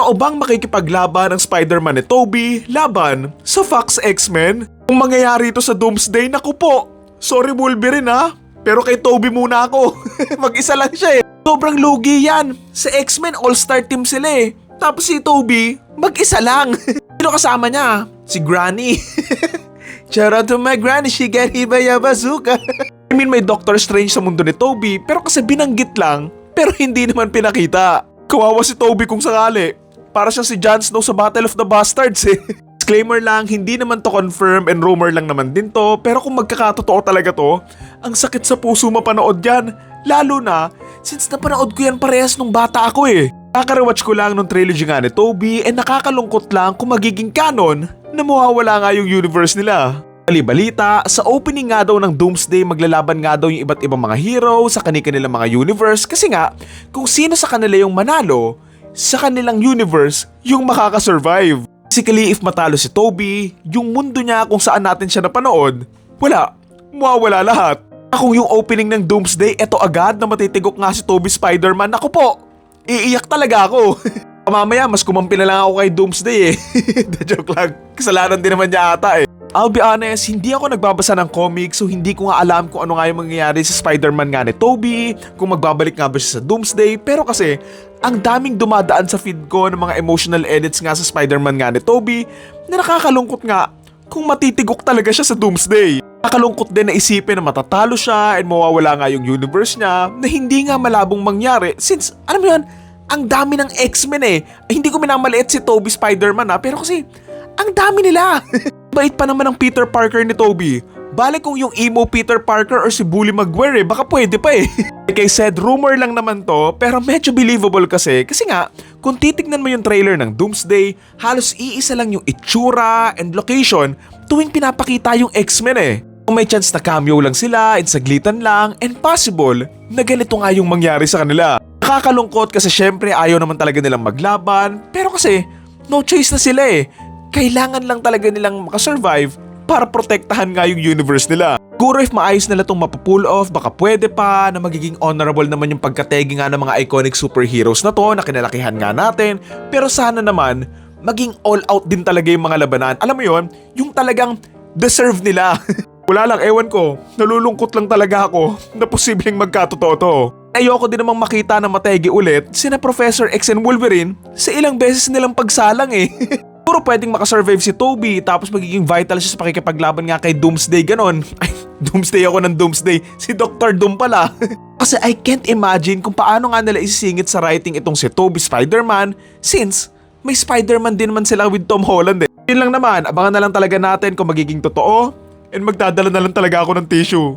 Totoo bang makikipaglaban ang Spider-Man ni Tobey laban sa Fox X-Men? Kung mangyayari ito sa Doomsday, naku po. Sorry Wolverine ha, pero kay Tobey muna ako. Mag-isa lang siya eh. Sobrang lugi yan. Sa X-Men all-star team sila eh. Tapos si Tobey, mag-isa lang. Sino kasama niya? Si Granny. Shout out to my granny, she get hit by a bazooka. I mean may Doctor Strange sa mundo ni Tobey, pero kasi binanggit lang, pero hindi naman pinakita. Kawawa si Tobey kung sakali. Para siyang si Jon Snow sa Battle of the Bastards eh. Disclaimer lang, hindi naman to confirm and rumor lang naman din to, pero kung magkakatotoo talaga to, ang sakit sa puso mapanood yan. Lalo na, since napanood ko yan parehas nung bata ako eh. Nakarewatch ko lang nung trilogy nga ni Tobey and nakakalungkot lang kung magiging canon na mawawala nga yung universe nila. Balita, sa opening nga daw ng Doomsday maglalaban nga daw yung iba't ibang mga hero sa kanilang mga universe kasi nga kung sino sa kanila yung manalo sa kanilang universe yung makakasurvive. Basically if matalo si Tobey, yung mundo niya kung saan natin siya napanood, mawawala lahat. Kung yung opening ng Doomsday eto agad na matitigok nga si Tobey Spider-Man, ako po, iiyak talaga ako. Mamaya mas kumampi na lang ako kay Doomsday eh. The joke lang, kasalanan din naman niya ata eh. I'll be honest, hindi ako nagbabasa ng comics so hindi ko nga alam kung ano nga yung mangyayari sa Spider-Man nga ni Tobey, kung magbabalik nga ba siya sa Doomsday, pero kasi ang daming dumadaan sa feed ko ng mga emotional edits nga sa Spider-Man nga ni Tobey na nakakalungkot nga kung matitigok talaga siya sa Doomsday. Nakakalungkot din na isipin na matatalo siya and mawawala nga yung universe niya na hindi nga malabong mangyari since, alam mo yun, ang dami ng X-Men eh. Hindi ko minamaliit si Tobey Spider-Man ha, pero kasi ang dami nila. Bait pa naman ang Peter Parker ni Tobey. Bale kung yung emo Peter Parker or si Bully Maguire baka pwede pa eh. Like I said, rumor lang naman to pero medyo believable kasi nga kung titignan mo yung trailer ng Doomsday, halos iisa lang yung itsura and location tuwing pinapakita yung X-Men eh. Kung may chance na cameo lang sila and saglitan lang and possible na ganito nga yung mangyari sa kanila. Nakakalungkot kasi syempre ayaw naman talaga nilang maglaban pero kasi no choice na sila eh. Kailangan lang talaga nilang makasurvive para protektahan nga yung universe nila. Siguro if maayos nila itong mapupull off, baka pwede pa na magiging honorable naman yung pagkategi nga ng mga iconic superheroes na to na kinalakihan nga natin. Pero sana naman, maging all out din talaga yung mga labanan. Alam mo yon, yung talagang deserve nila. Wala lang, ewan ko, nalulungkot lang talaga ako na posibleng magkatotoo to. Ayoko din namang makita na mategi ulit sina Professor X and Wolverine sa ilang beses nilang pagsalang eh. Puro pwedeng makasurvive si Tobey tapos magiging vital siya sa pakikipaglaban nga kay Doomsday ganon. Ay, Doomsday ako ng Doomsday. Si Dr. Doom pala. Kasi I can't imagine kung paano nga nila isisingit sa writing itong si Tobey Spider-Man since may Spider-Man din man sila with Tom Holland eh. Yun lang naman, abangan na lang talaga natin kung magiging totoo and magdadala na lang talaga ako ng tissue.